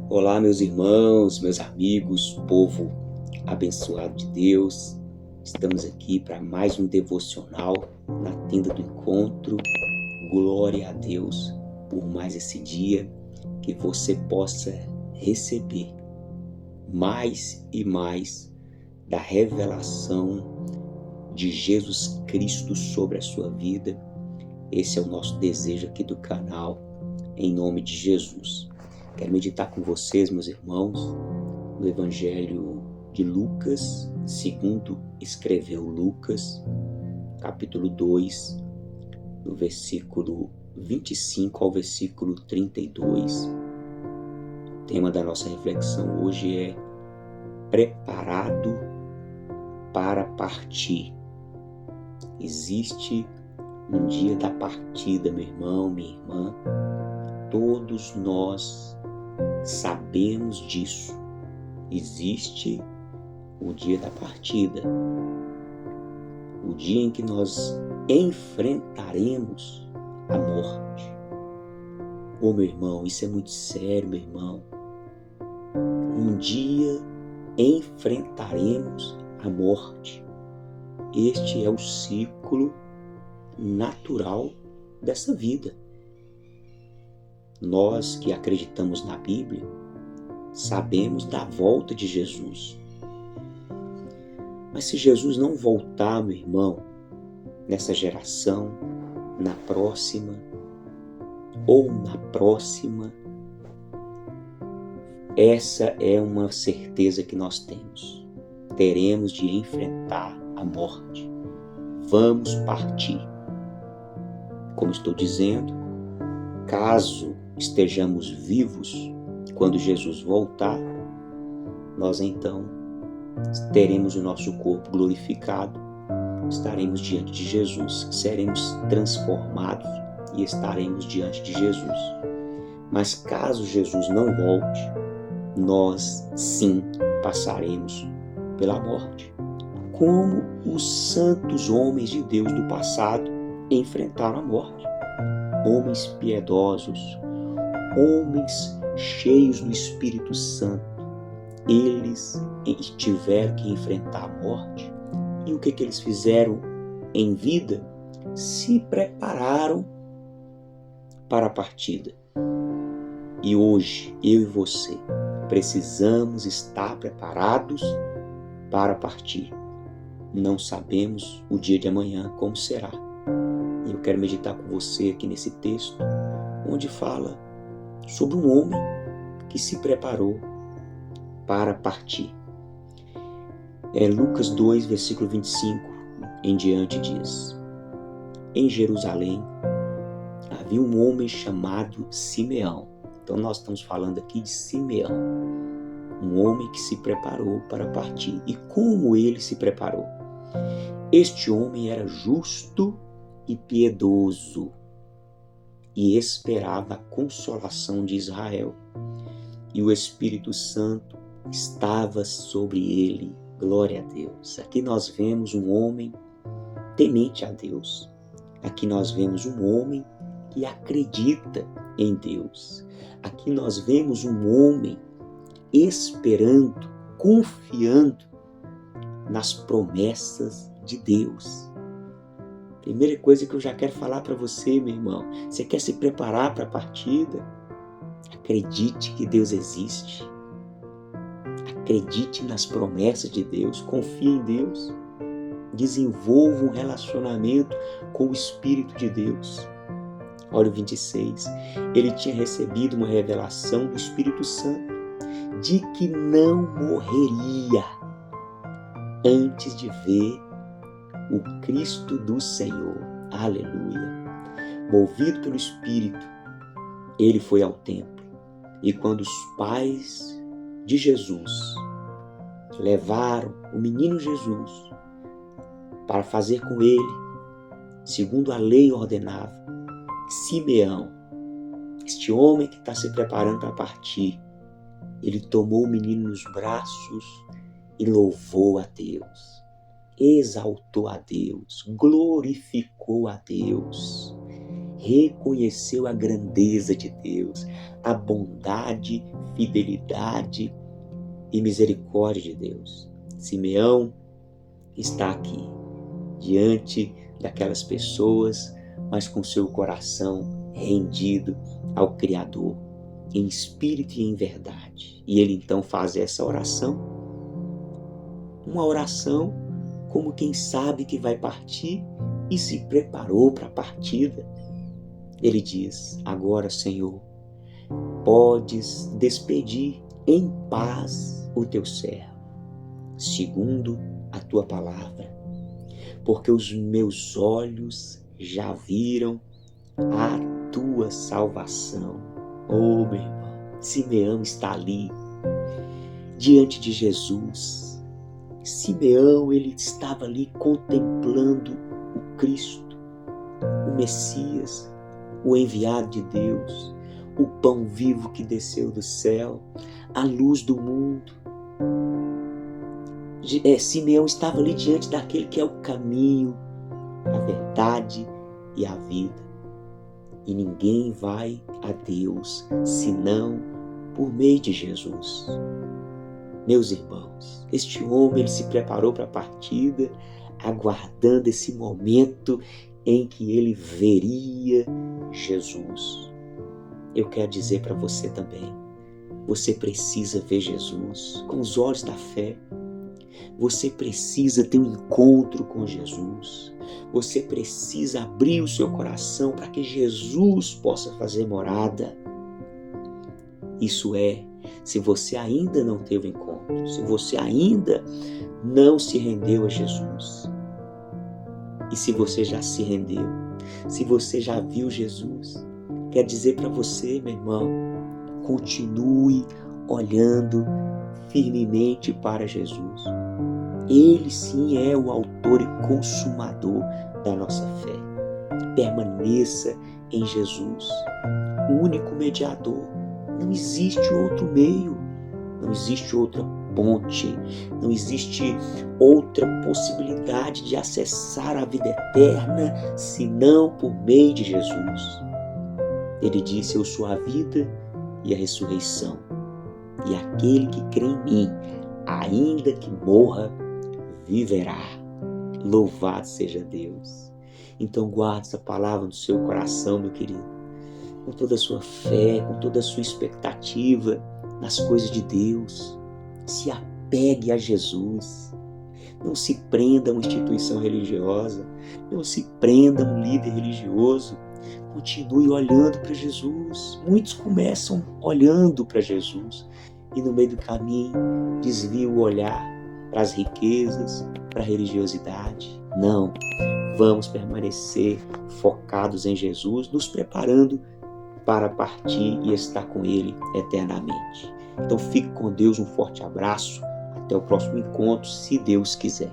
Olá, meus irmãos, meus amigos, povo abençoado de Deus. Estamos aqui para mais um devocional na tenda do encontro. Glória a Deus por mais esse dia, que você possa receber mais e mais da revelação de Jesus Cristo sobre a sua vida. Esse é o nosso desejo aqui do canal, em nome de Jesus. Quero meditar com vocês, meus irmãos, no Evangelho de Lucas, segundo escreveu Lucas, capítulo 2, do versículo 25 ao versículo 32. O tema da nossa reflexão hoje é preparado para partir. Existe um dia da partida, meu irmão, minha irmã. Todos nós sabemos disso. Existe o dia da partida, o dia em que nós enfrentaremos a morte. Ô meu irmão, isso é muito sério, meu irmão. Um dia enfrentaremos a morte. Este é o ciclo natural dessa vida. Nós que acreditamos na Bíblia, sabemos da volta de Jesus. Mas se Jesus não voltar, meu irmão, nessa geração, na próxima ou na próxima, essa é uma certeza que nós temos. Teremos de enfrentar a morte. Vamos partir. Como estou dizendo, caso estejamos vivos quando Jesus voltar, nós então teremos o nosso corpo glorificado, estaremos diante de Jesus, seremos transformados e estaremos diante de Jesus. Mas caso Jesus não volte, nós sim passaremos pela morte, como os santos homens de Deus do passado enfrentaram a morte. Homens piedosos, homens cheios do Espírito Santo, eles tiveram que enfrentar a morte. E o que eles fizeram em vida? Se prepararam para a partida. E hoje, eu e você, precisamos estar preparados para partir. Não sabemos o dia de amanhã como será. E eu quero meditar com você aqui nesse texto, onde fala sobre um homem que se preparou para partir. Lucas 2, versículo 25 em diante diz: Em Jerusalém havia um homem chamado Simeão. Então nós estamos falando aqui de Simeão, um homem que se preparou para partir. E como ele se preparou? Este homem era justo e piedoso e esperava a consolação de Israel. E o Espírito Santo estava sobre ele. Glória a Deus. Aqui nós vemos um homem temente a Deus. Aqui nós vemos um homem que acredita em Deus. Aqui nós vemos um homem esperando, confiando nas promessas de Deus. Primeira coisa que eu já quero falar para você, meu irmão, você quer se preparar para a partida? Acredite que Deus existe. Acredite nas promessas de Deus, confie em Deus. Desenvolva um relacionamento com o Espírito de Deus. Olha o 26. Ele tinha recebido uma revelação do Espírito Santo de que não morreria antes de ver o Cristo do Senhor. Aleluia. Movido pelo Espírito, ele foi ao templo. E quando os pais de Jesus levaram o menino Jesus para fazer com ele, segundo a lei ordenava, Simeão, este homem que está se preparando para partir, ele tomou o menino nos braços e louvou a Deus. Exaltou a Deus, glorificou a Deus. reconheceu a grandeza de Deus, a bondade, fidelidade e misericórdia de Deus. Simeão está aqui, diante daquelas pessoas, mas com seu coração rendido ao Criador, em espírito e em verdade. E ele então faz essa oração, uma oração como quem sabe que vai partir e se preparou para a partida. Ele diz: agora, Senhor, podes despedir em paz o teu servo, segundo a tua palavra, porque os meus olhos já viram a tua salvação. Oh, meu irmão, Simeão está ali, diante de Jesus. Simeão, ele estava ali contemplando o Cristo, o Messias, o enviado de Deus, o pão vivo que desceu do céu, a luz do mundo. Simeão estava ali diante daquele que é o caminho, a verdade e a vida. E ninguém vai a Deus senão por meio de Jesus. Meus irmãos, este homem ele se preparou para a partida, aguardando esse momento em que ele veria Jesus. Eu quero dizer para você também, você precisa ver Jesus com os olhos da fé. Você precisa ter um encontro com Jesus. Você precisa abrir o seu coração para que Jesus possa fazer morada. Isso é, se você ainda não teve encontro, se você ainda não se rendeu a Jesus. E se você já se rendeu, se você já viu Jesus, quer dizer para você, meu irmão, continue olhando firmemente para Jesus. Ele sim é o autor e consumador da nossa fé. Permaneça em Jesus, o único mediador. Não existe outro meio, não existe outra ponte, não existe outra possibilidade de acessar a vida eterna senão por meio de Jesus. Ele disse: eu sou a vida e a ressurreição, e aquele que crê em mim, ainda que morra, viverá. Louvado seja Deus. Então guarde essa palavra no seu coração, meu querido, com toda a sua fé, com toda a sua expectativa nas coisas de Deus. Se apegue a Jesus. Não se prenda a uma instituição religiosa, não se prenda a um líder religioso. Continue olhando para Jesus. Muitos começam olhando para Jesus e no meio do caminho desviam o olhar para as riquezas, para a religiosidade. Não, vamos permanecer focados em Jesus, nos preparando para partir e estar com Ele eternamente. Então fique com Deus, um forte abraço, até o próximo encontro, se Deus quiser.